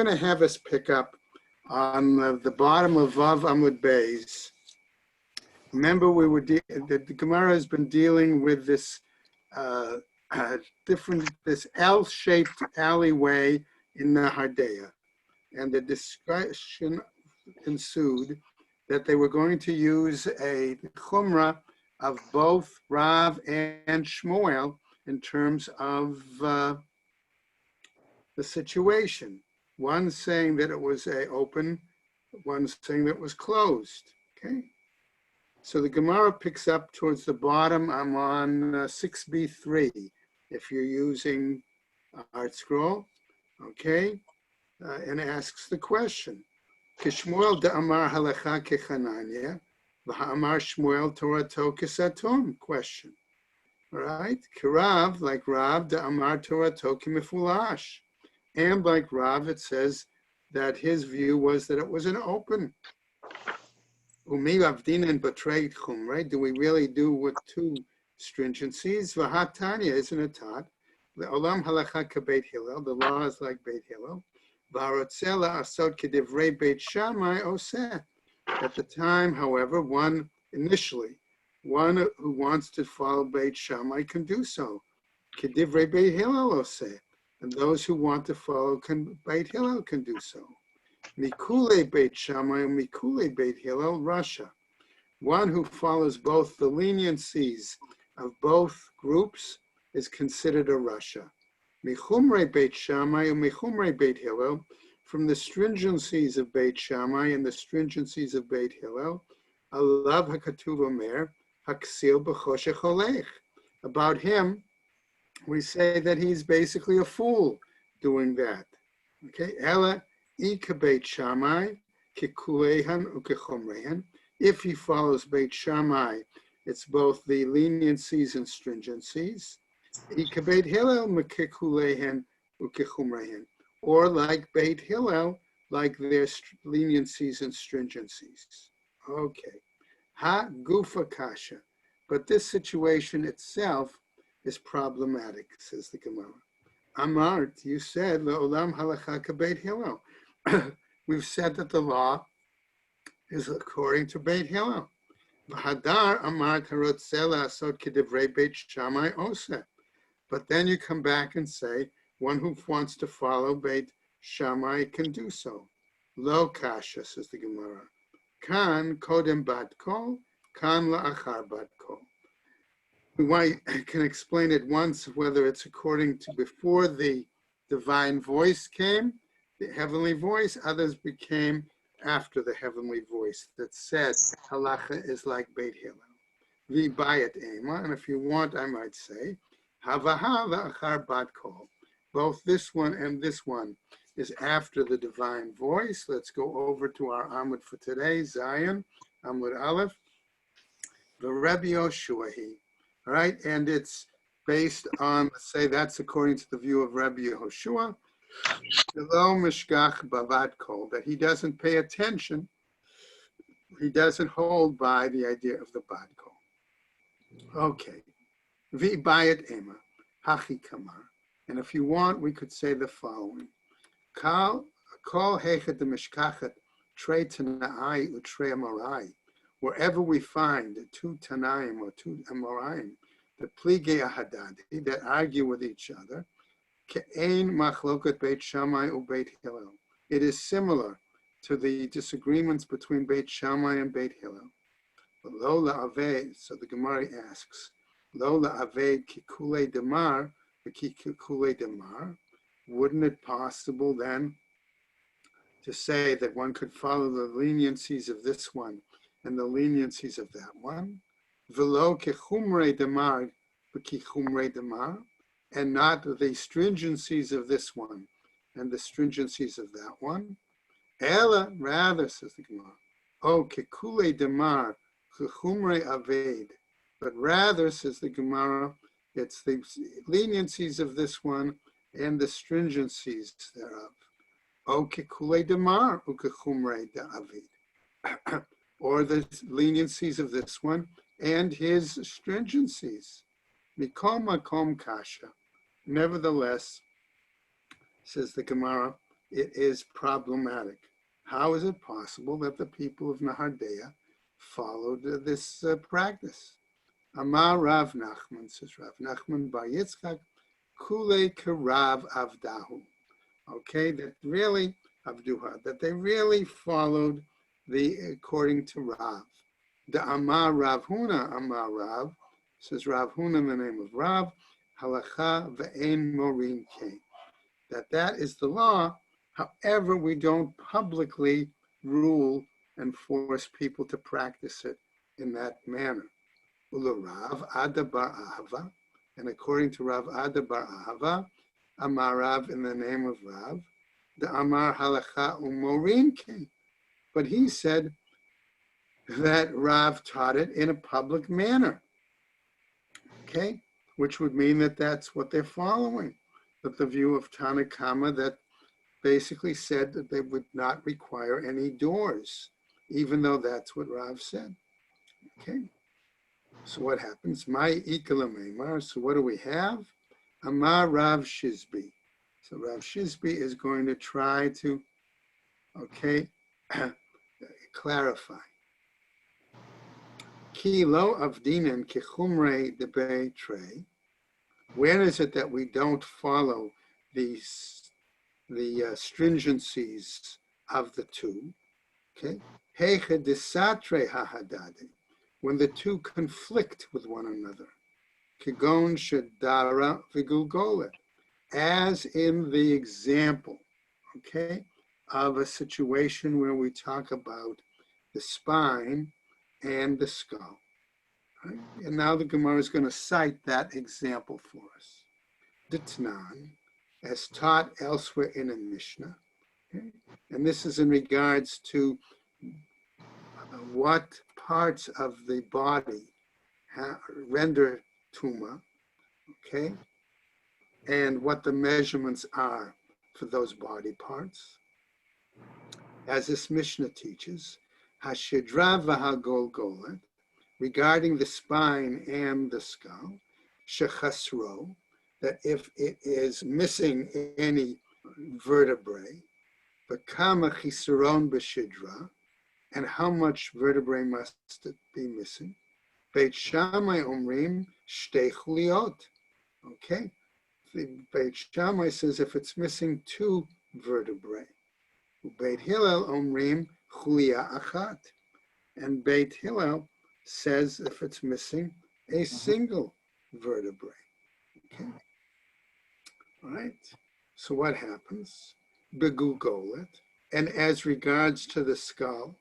going to have us pick up on the bottom of Vav Amud Beis. Remember, the Gemara has been dealing with this this L-shaped alleyway in the Hardeya, and the discussion ensued that they were going to use a chumrah of both Rav and Shmuel in terms of the situation. One saying that it was open, one saying that it was closed. Okay. So the Gemara picks up towards the bottom. I'm on 6b3 if you're using Art Scroll, okay, and asks the question. Kishmuel da'amar halacha kechananya, v'ha'amar Shmuel torato kesatom, question. All right, Kirav, like Rav, da'amar torato kimifulash. And like Rav, it says that his view was that it was an open. Umi avdin and betrayed chum, right? Do we really do with two stringencies? V'hatanya, isn't it taught? The olam halacha kebeit Hillel, the law is like Beit Hillel. V'arotzela asot kedivrei Beit Shammai oseh. At the time, however, one who wants to follow Beit Shammai can do so. Kedivrei Beit Hillel oseh. And those who want to follow Beit Hillel can do so. Mikule Beit Shammai, Mikule Beit Hillel, Russia. One who follows both the leniencies of both groups is considered a Russia. Michumrei Beit Shammai, Michumrei Beit Hillel, from the stringencies of Beit Shammai and the stringencies of Beit Hillel, Alav HaKatuv Omer, Haksil B'choshech Olech. About him, we say that he's basically a fool doing that. Okay, Ela Ika Beit Shammai, Kikulehan Ukechomrehan. If he follows Beit Shammai, it's both the leniencies and stringencies. Ika Beit Hillel, Mekikulehan Ukechomrehan. Or like Beit Hillel, like their leniencies and stringencies. Okay. Ha Gufa Kasha. But this situation itself is problematic, says the Gemara. Amart, you said, Le'olam halacha kebeit Hillel. We've said that the law is according to Beit Hillel. V'hadar amart harotzela asot kedivrei Beit Shammai oseh. But then you come back and say, one who wants to follow Beit Shammai can do so. Lo kasha, says the Gemara. Kan kodem bat kol, kan la'achar bat kol. We can explain it once, whether it's according to before the divine voice came, the heavenly voice, others became after the heavenly voice that said, halacha is like Beit Hillel. Vi bayat ema, and if you want, I might say, havaha va'achar bat kol. Both this one and this one is after the divine voice. Let's go over to our Amud for today, Zion, Amud Aleph, the Rebbe Yoshuahi. All right, and it's based on, let's say that's according to the view of Rabbi Yehoshua, below Mishkach Bavat Kol, that he doesn't pay attention, he doesn't hold by the idea of the Bat Kol. Okay, Vi Bayat Ema, Hachi Kamar. And if you want, we could say the following. Kol Hechet the Mishkachet, Trei Tanai Utrei Amorai. Wherever we find two Tanaim or two Amoraim, the Pligei Ahadadi, that argue with each other, Ke'ein Machloket Beit Shammai u Beit Hillel. It is similar to the disagreements between Beit Shammai and Beit Hillel. Lo la'aved, so the Gemara asks, Lo la'aved kikulei demar, kikulei demar. Wouldn't it possible then to say that one could follow the leniencies of this one and the leniencies of that one, velo kechumrei demar, b'kichumrei demar, and not the stringencies of this one and the stringencies of that one. Ela, rather, says the Gemara, o kekulei demar, kechumrei aved, but rather, says the Gemara, it's the leniencies of this one and the stringencies thereof. O kekulei demar, ukechumrei da'avid. Or the leniencies of this one and his stringencies. Mikom makom kasha. Nevertheless, says the Gemara, it is problematic. How is it possible that the people of Nahardea followed this practice? Amar Rav Nachman, says Rav Nachman Bar Yitzchak, Kule Karav Avdahu. Okay, that really, Avduha, that they really followed according to Rav. The Amar Rav Huna, Amar Rav, says Rav Huna in the name of Rav, Halacha Ve'en Morin Kain. That is the law. However, we don't publicly rule and force people to practice it in that manner. Rav Ada Bar Ahava, and according to Rav Ada Bar Ahava, Amar Rav in the name of Rav, the Amar Halacha Umorin Kain. But he said that Rav taught it in a public manner, okay? Which would mean that that's what they're following. But the view of Tanakama that basically said that they would not require any doors, even though that's what Rav said, okay? So what happens? My Ikalam Amar, so what do we have? Amar Rav Shizbi. So Rav Shizbi is going to try to, okay, clarify. Ki lo avdinen kichumrei debe trei. Where is it that we don't follow the stringencies of the two? Okay, heiche desatre hahadade, when the two conflict with one another. Kigon shedara vigulgolet, as in the example, okay, of a situation where we talk about the spine and the skull. Right? And now the Gemara is going to cite that example for us. Ditnan, as taught elsewhere in a Mishnah, okay? And this is in regards to what parts of the body render tuma, okay, and what the measurements are for those body parts. As this Mishnah teaches, Hashidra v'hagolgolet, regarding the spine and the skull, shechasro, that if it is missing any vertebrae, v'kama chisaron b'shidra, and how much vertebrae must it be missing? Beit Shammai omrim shtei chuliot. Okay, the Beit Shammai says if it's missing 2 vertebrae. Beit Hillel omrim chulia achat, and Beit Hillel says if it's missing a single vertebrae. Okay, all right. So what happens? Begugolet, and as regards to the skull,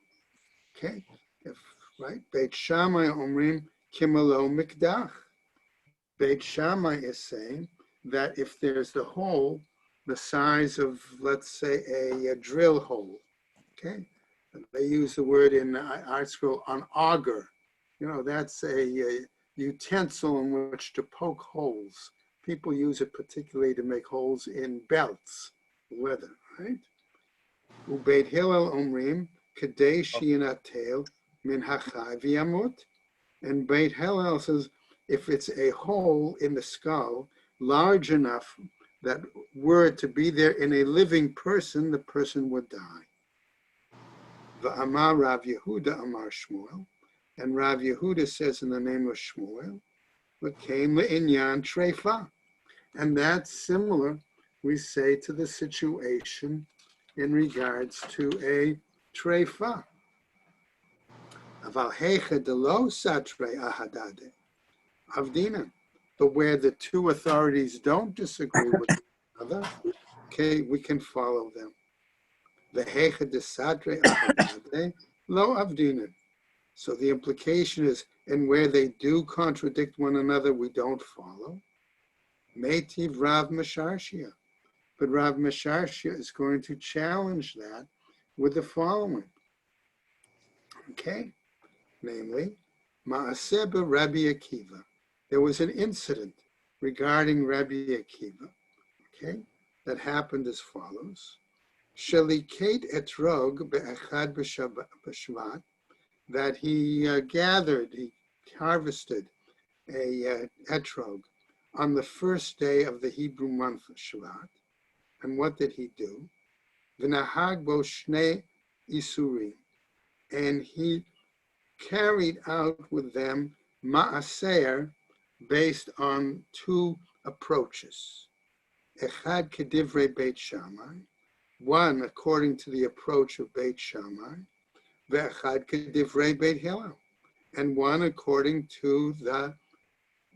okay, if right, Beit Shammai omrim kimalo mikdach. Beit Shammai is saying that if there's the hole the size of, let's say, a drill hole, okay, they use the word in art school, an auger. You know, that's a utensil in which to poke holes. People use it particularly to make holes in belts, leather, right? Ubeit Hillel omrim kadei shi'inatel min hachai v'yamut. And Beit Hillel says if it's a hole in the skull large enough that were it to be there in a living person, the person would die. V'amar Rav Yehuda Amar Shmuel, and Rav Yehuda says in the name of Shmuel, v'came le'inyan treifa, and that's similar, we say, to the situation in regards to a treifa. Aval heicha delo satre ahadade avdina, but where the 2 authorities don't disagree with each other, okay, we can follow them. The heicha de sadre ahadade lo avdina. So the implication is, and where they do contradict one another, we don't follow. Meitiv Rav Mesharshia. But Rav Mesharshia is going to challenge that with the following. Okay, namely, Ma'aseh Rabbi Akiva. There was an incident regarding Rabbi Akiva, okay, that happened as follows. Shaliket etrog be'echad b'shvat, that he harvested a etrog on the first day of the Hebrew month of Shvat. And what did he do? v'nahag bo shnei isurim, and he carried out with them ma'aser based on two approaches. Echad kedivrei Beit Shammai, one according to the approach of Beit Shammai, ve'echad kedivrei Beit Hillel, and one according to the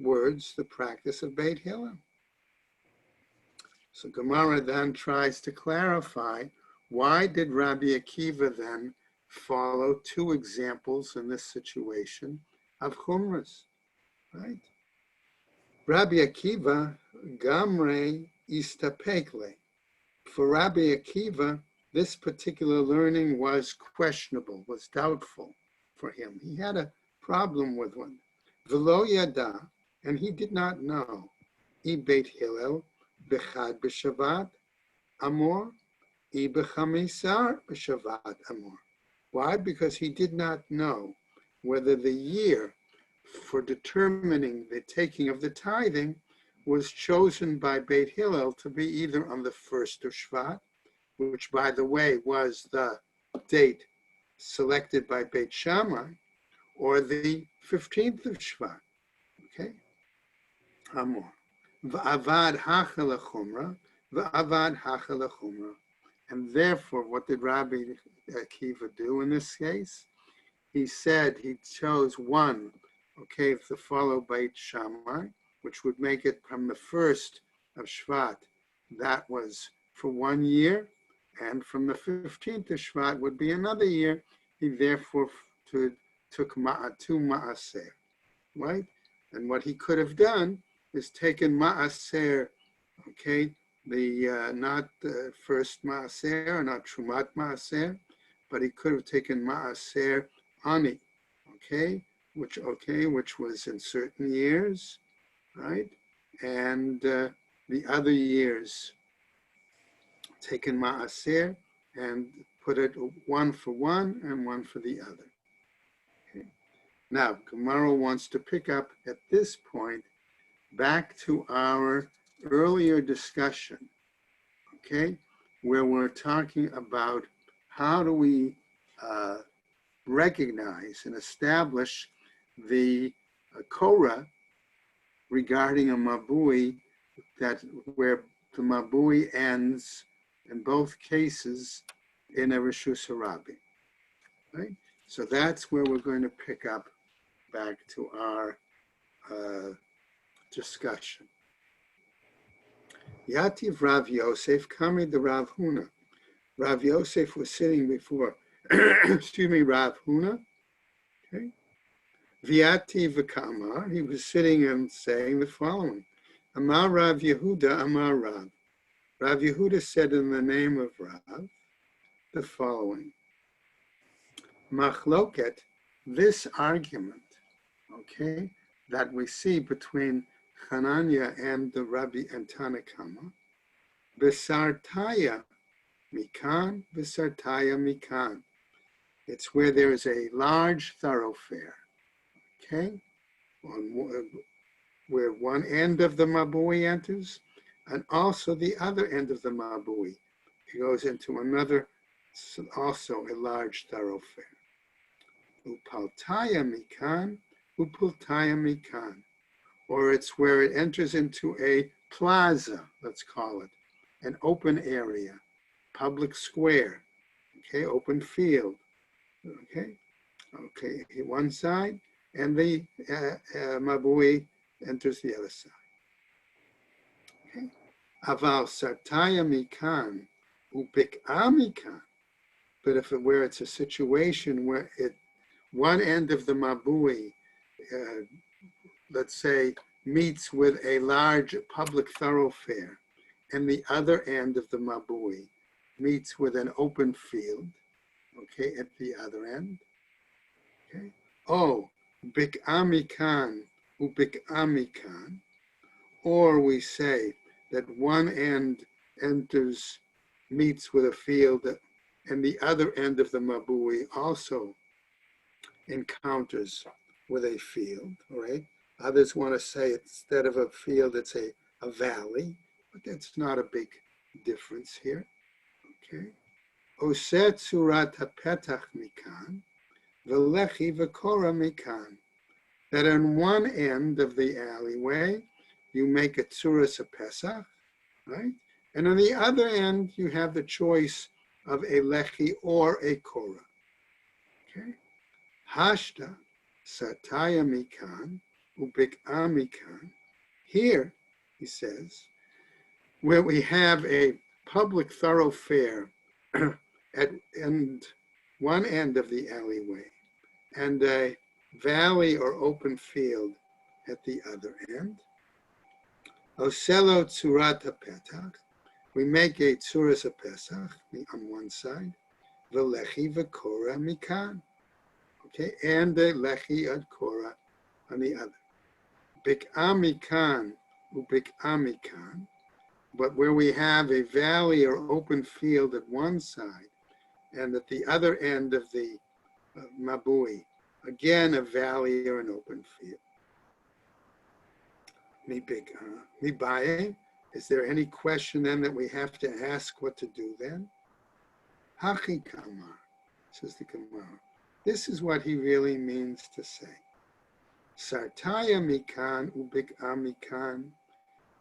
words, the practice of Beit Hillel. So Gemara then tries to clarify, why did Rabbi Akiva then follow two examples in this situation of chumras, right? Rabbi Akiva, gamre istapekle. For Rabbi Akiva, this particular learning was questionable, was doubtful for him. He had a problem with one. V'lo yada, and he did not know. I Beit Hillel b'chad b'Shabbat amor, I b'chamisar b'Shabbat amor. Why? Because he did not know whether the year for determining the taking of the tithing was chosen by Beit Hillel to be either on the 1st of Shvat, which, by the way, was the date selected by Beit Shammai, or the 15th of Shvat. Okay? Amor. V'avad hacha l'chumra, v'avad hacha l'chumra. And therefore, what did Rabbi Akiva do in this case? He said he chose one, okay, to follow Beit Shammai, which would make it from the 1st of Shvat, that was for 1 year, and from the 15th of Shvat would be another year. He therefore took two ma'aser, right? And what he could have done is taken ma'aser, okay, the not the first ma'aser, not Trumat ma'aser, but he could have taken ma'aser ani, okay, which was in certain years, right? And the other years taken ma'aser and put it one for one and one for the other. Okay. Now, Gemara wants to pick up at this point back to our earlier discussion, okay, where we're talking about how do we recognize and establish the Korah regarding a Mabui, that where the Mabui ends in both cases in a Rishus Harabi, right? So that's where we're going to pick up back to our discussion. Yativ Rav Yosef, Kami the Rav Huna. Rav Yosef was sitting before, excuse me, Rav Huna, okay? Viati v'kamar, he was sitting and saying the following. Amar Rav Yehuda, Amar Rav. Rav Yehuda said in the name of Rav the following. Machloket, this argument, okay, that we see between Hananya and the Rabbi and Tanakama, Besartaya Mikan, Besartaya Mikan. It's where there is a large thoroughfare, okay, where one end of the Mabui enters, and also the other end of the Mabui. It goes into another, also a large thoroughfare. Upaltaya Mikan, Upultaya Mikan. Or it's where it enters into a plaza, let's call it, an open area, public square, okay, open field, okay, one side, and the Mabui enters the other side. Okay. Aval sartaya mikan, upik'a mikan. But if where it's a situation where one end of the Mabui, let's say, meets with a large public thoroughfare, and the other end of the Mabui meets with an open field, okay, at the other end, okay. Oh, bik'a mikan, upik'a mikan. Or we say that one end meets with a field, and the other end of the Mabui also encounters with a field, all right? Others want to say instead of a field, it's a valley, but that's not a big difference here, okay? Oseh tzurat hapetach mikan, v'lechi v'kora mikan. That on one end of the alleyway, you make a tzuras a Pesach, right? And on the other end, you have the choice of a lechi or a korah. Okay? Hashta sataya mikan ubik'a mikan. Here, he says, where we have a public thoroughfare at one end of the alleyway and a valley or open field at the other end. Oselo tzurat hapetach. We make a tzuras pesach on one side, v'lechi v'kora mikan. Okay, and a lechi ad kora on the other. Bik'a mikan ubik'a mikan. But where we have a valley or open field at one side, and at the other end of the mabui, again a valley or an open field. Mibaye, is there any question then that we have to ask what to do then? Hachi kamar, says the Gemara. This is what he really means to say. Sartaya mikan ubik'a mikan.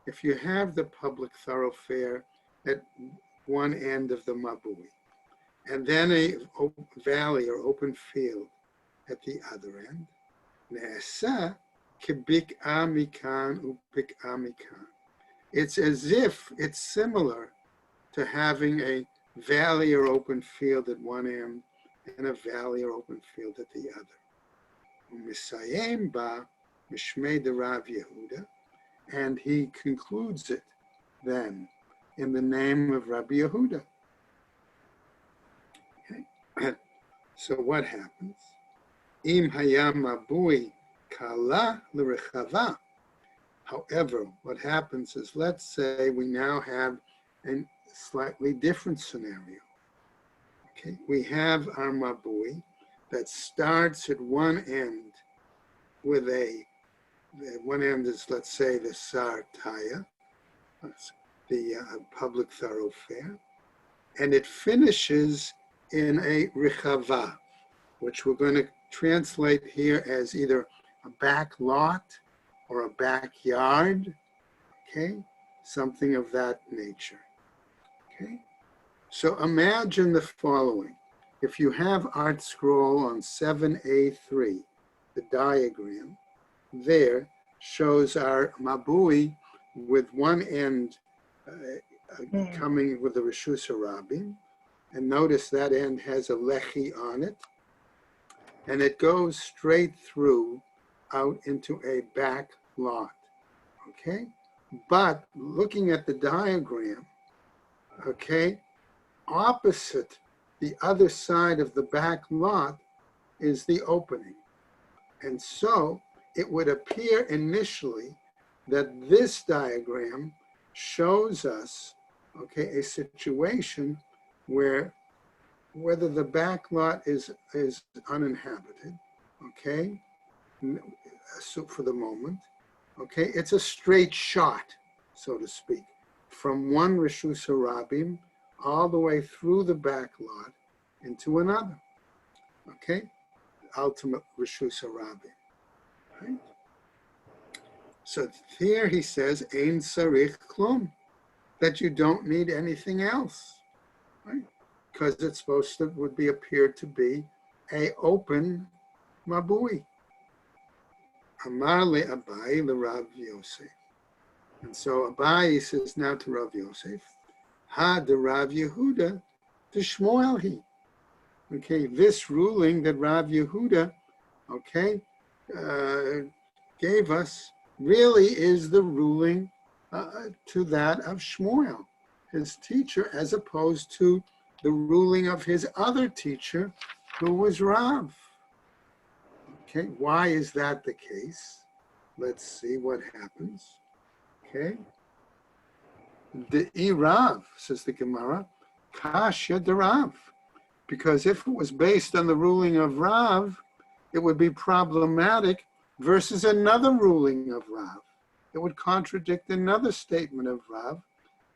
If you have the public thoroughfare at one end of the mabui, and then a valley or open field at the other end, ne'asa kibik'a mikan ubik'a mikan. It's as if it's similar to having a valley or open field at one end and a valley or open field at the other. Misayem ba mishmei de Rav Yehuda, and he concludes it then in the name of Rabbi Yehuda. Okay. So what happens? Im hayam mabui kala l'rechava. However, what happens is, let's say we now have a slightly different scenario. Okay, we have our mabui that starts at one end with one end is, let's say, the sartaya, the public thoroughfare, and it finishes in a richava, which we're going to translate here as either a back lot or a backyard, okay? Something of that nature, okay? So imagine the following. If you have Art Scroll on 7A3, the diagram there shows our mabui with one end coming with the Rishus Harabim, and notice that end has a lechi on it, and it goes straight through out into a back lot, okay? But looking at the diagram, okay, opposite the other side of the back lot is the opening. And so it would appear initially that this diagram shows us, okay, a situation where whether the back lot is uninhabited, okay, so for the moment, okay, it's a straight shot, so to speak, from one Rishus Harabim all the way through the back lot into another, okay, ultimate Rishus Harabim. Right? So here he says, Ein sarich klum, that you don't need anything else, right? Because it's supposed to appear to be a open mabui. Amar le Abai le Rav Yosef. And so Abai says now to Rav Yosef, Ha de Rav Yehuda de Shmuel he. Okay, this ruling that Rav Yehuda, okay, gave us really is the ruling to that of Shmuel, his teacher, as opposed to the ruling of his other teacher, who was Rav. Okay, why is that the case? Let's see what happens. Okay. The Rav, says the Gemara, Kasha de Rav. Because if it was based on the ruling of Rav, it would be problematic versus another ruling of Rav. It would contradict another statement of Rav,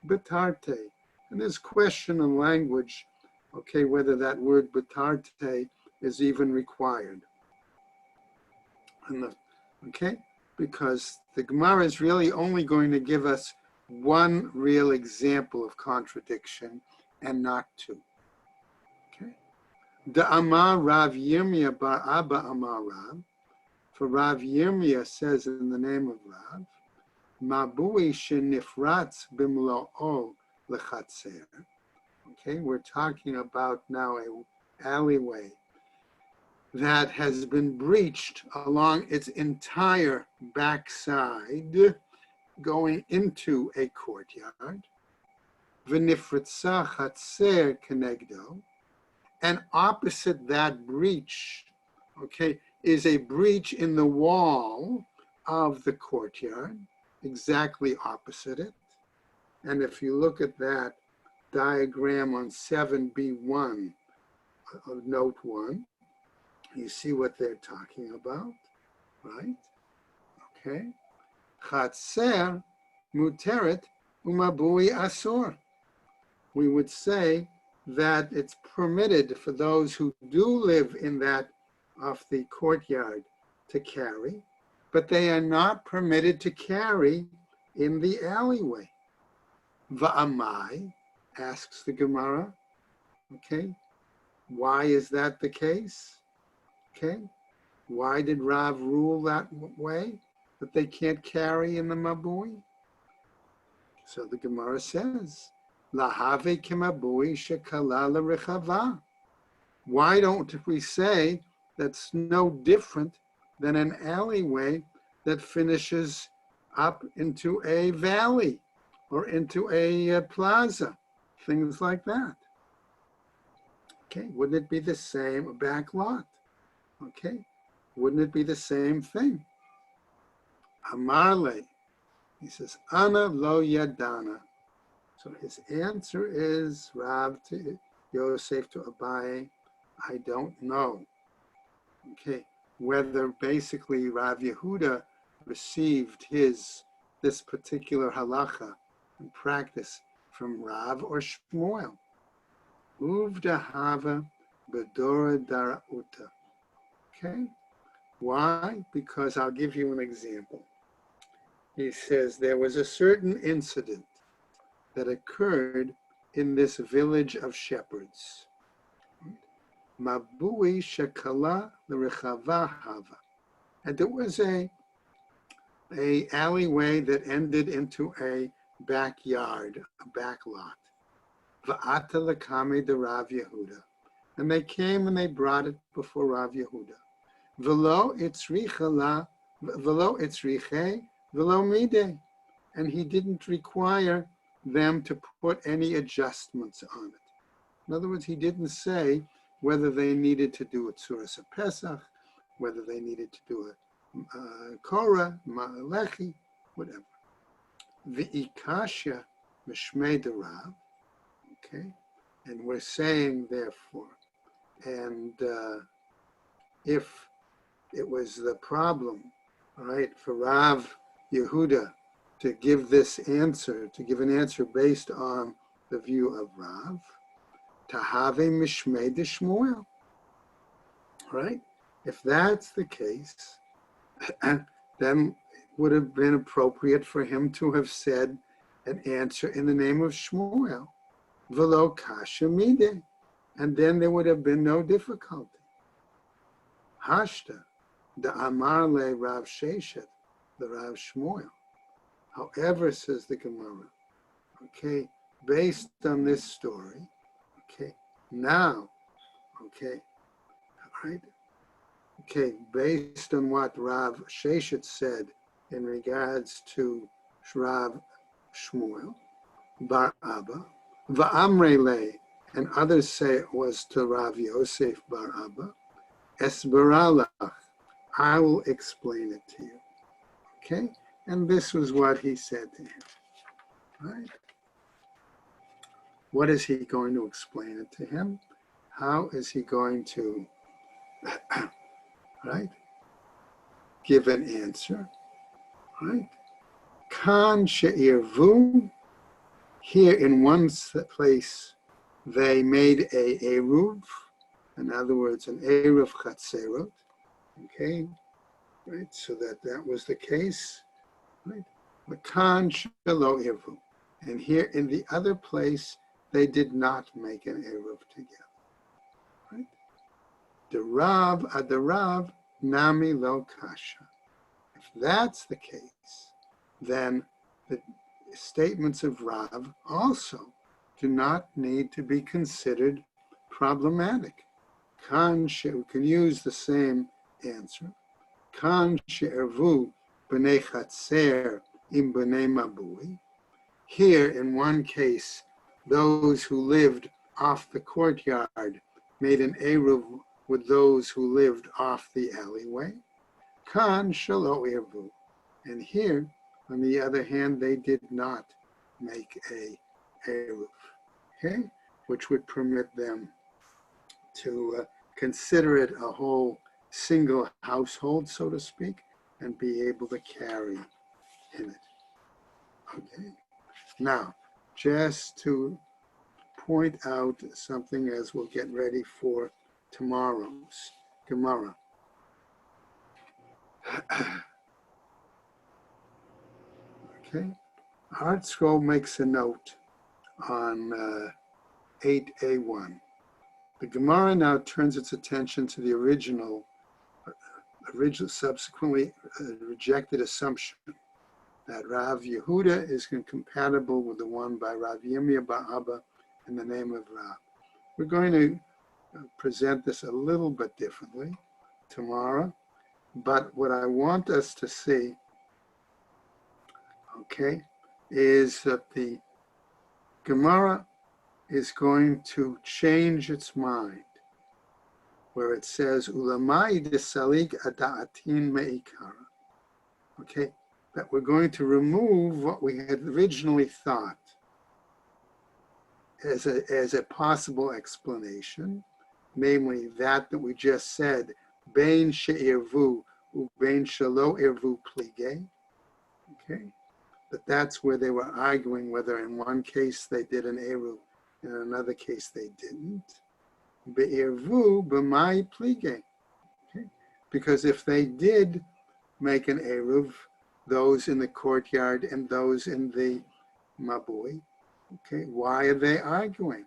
Betarte. And this question in language, okay, whether that word betarte is even required. Okay, because the Gemara is really only going to give us one real example of contradiction and not two. Okay. The Amar Rav Yirmiyah Bar Abba Amar Rav, for Rav Yirmiyah says in the name of Rav, Mabui shenifratz bimlo'o lechatzer. Okay, we're talking about now an alleyway that has been breached along its entire backside, going into a courtyard. V'nifratza chatzer kenegdo, and opposite that breach, okay, is a breach in the wall of the courtyard, exactly opposite it. And if you look at that diagram on 7b1 of note 1, you see what they're talking about, right? Okay. Chatzer muteret umabui asur. We would say that it's permitted for those who do live in that of the courtyard to carry, but they are not permitted to carry in the alleyway. Va'amai, asks the Gemara, okay, why is that the case? Okay, why did Rav rule that way, that they can't carry in the mabui? So the Gemara says, Lahave kemabui shekala l'rechava. Why don't we say that's no different than an alleyway that finishes up into a valley or into a plaza, things like that? Okay, wouldn't it be the same, a back lot? Okay, wouldn't it be the same thing? Amarle, he says, Ana lo yadana. So his answer is, Rav to Yosef to Abaye, I don't know. Okay, whether basically Rav Yehuda received this particular halacha and practice from Rav or Shmuel. Uvda hava bedora darauta. Okay, why? Because I'll give you an example. He says there was a certain incident that occurred in this village of shepherds. Mabui shekala l'rechava hava. And there was a alleyway that ended into a backyard, a back lot. Va'ata lekame de Rav Yehuda. And they came and they brought it before Rav Yehuda. Velo itzriche velo mide. And he didn't require them to put any adjustments on it. In other words, he didn't say whether they needed to do a tzuras Pesach, whether they needed to do a korah, ma'alechi, whatever. V'ikasha mishmei de Rav. Okay, and we're saying therefore, and if it was the problem, right, for Rav Yehuda to give this answer, to give an answer based on the view of Rav, Tahave Mishmei de Shmuel, right? If that's the case, then it would have been appropriate for him to have said an answer in the name of Shmuel, Velo Kasha Mide, and then there would have been no difficulty. Hashta, the Amar le Rav Sheshet, the Rav Shmuel. However, says the Gemara, okay, based on this story, okay, now, okay, right, okay, based on what Rav Sheshet said in regards to Rav Shmuel, Bar Abba, Va'amre le, and others say it was to Rav Yosef Bar Abba, Esberalach, I will explain it to you, okay? And this was what he said to him, right? What is he going to explain it to him? How is he going to, right, give an answer, right? Kan she'irvu, here in one place, they made a eruv, in other words, an eruv chatzerot, okay, right? So that was the case, right? Lakan shelo eruv, and here in the other place they did not make an eruv together, right? The Rav nami lo kasha. If that's the case, then the statements of Rav also do not need to be considered problematic. We can use the same answer. Kan she'ervu b'nei chatzer im b'nei mabui. Here, in one case, those who lived off the courtyard made an eruv with those who lived off the alleyway. Kan shelo ervu. And here, on the other hand, they did not make a eruv, okay, which would permit them to consider it a whole single household, so to speak, and be able to carry in it. Okay. Now, just to point out something as we'll get ready for tomorrow's Gemara. Okay. Art Scroll makes a note on 8A1. The Gemara now turns its attention to the original subsequently rejected assumption that Rav Yehuda is incompatible with the one by Rav Yirmiyah Ba'aba in the name of Rav. We're going to present this a little bit differently tomorrow, but what I want us to see, okay, is that the Gemara is going to change its mind, where it says, Ulamai desalig ada'atin me'ikara. Okay, that we're going to remove what we had originally thought as a possible explanation, namely that we just said, Bein she'irvu ubein shelo irvu plige. Okay, but that's where they were arguing whether in one case they did an eruv, in another case they didn't. Be'irvu b'mai plige. Okay, because if they did make an eruv, those in the courtyard and those in the mabui, okay, why are they arguing?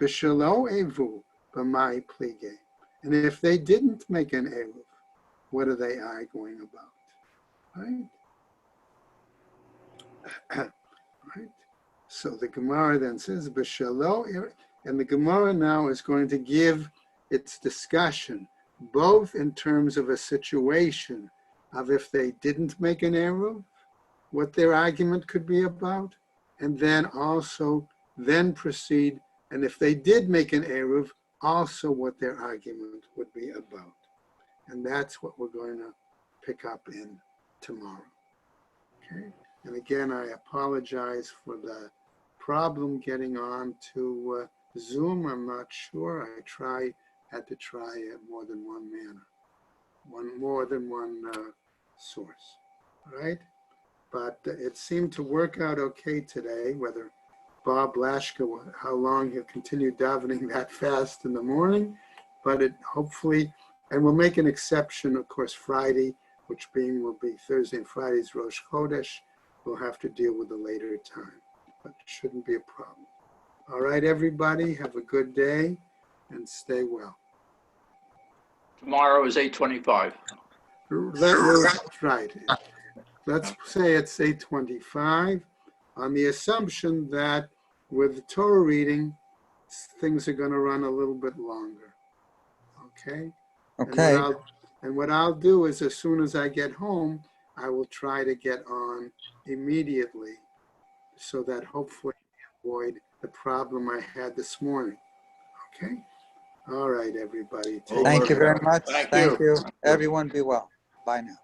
B'shelo eruv b'mai plige. And if they didn't make an eruv, what are they arguing about? Right? Right? So the Gemara then says, B'shelo, and the Gemara now is going to give its discussion, both in terms of a situation of if they didn't make an eruv, what their argument could be about, and then also then proceed, and if they did make an eruv, also what their argument would be about. And that's what we're going to pick up in tomorrow. Okay. And again, I apologize for the problem getting on to Zoom. I'm not sure. I had to try it more than one manner, more than one source, right? But it seemed to work out okay today, whether Bob Lashka, how long he'll continue davening that fast in the morning, but it hopefully, and we'll make an exception, of course, Friday, which will be Thursday and Friday's Rosh Chodesh. We'll have to deal with a later time, but it shouldn't be a problem. All right, everybody, have a good day and stay well. Tomorrow is 8:25. That's right. Let's say it's 8:25 on the assumption that with the Torah reading, things are going to run a little bit longer. Okay? Okay. And what I'll do is as soon as I get home, I will try to get on immediately so that hopefully avoid the problem I had this morning. Okay? All right, everybody. Thank you very much. Thank you. Everyone be well. Bye now.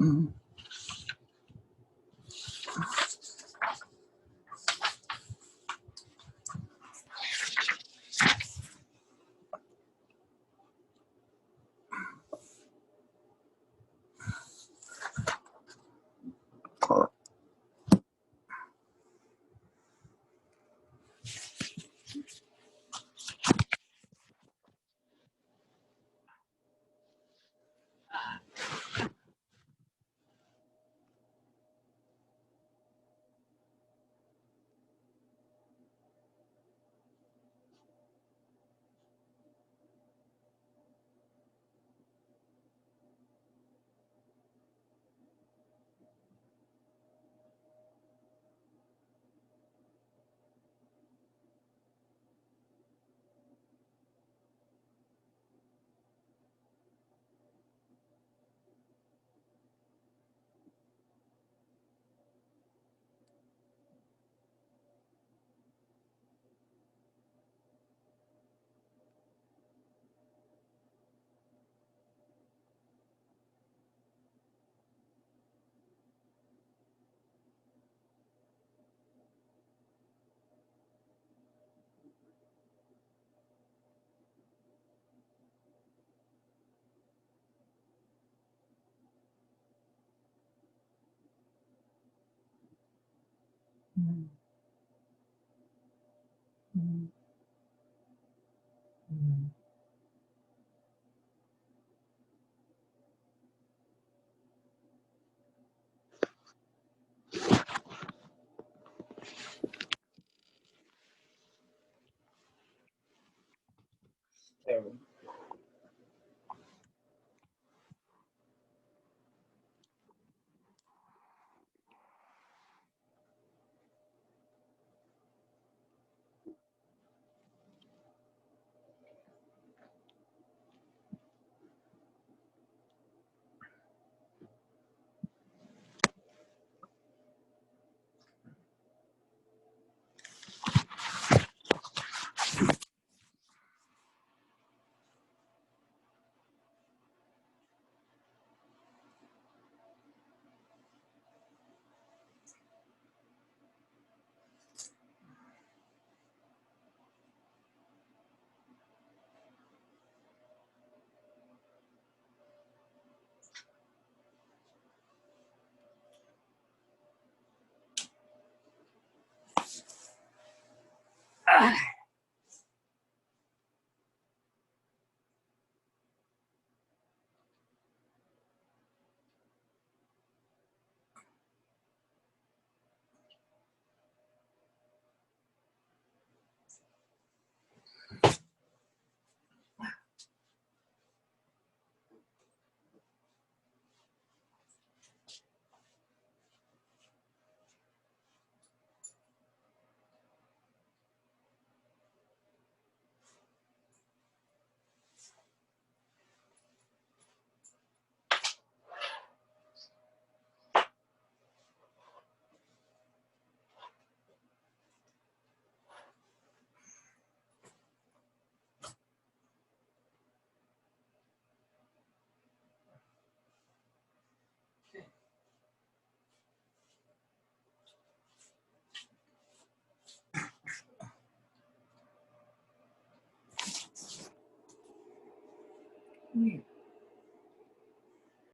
Mm.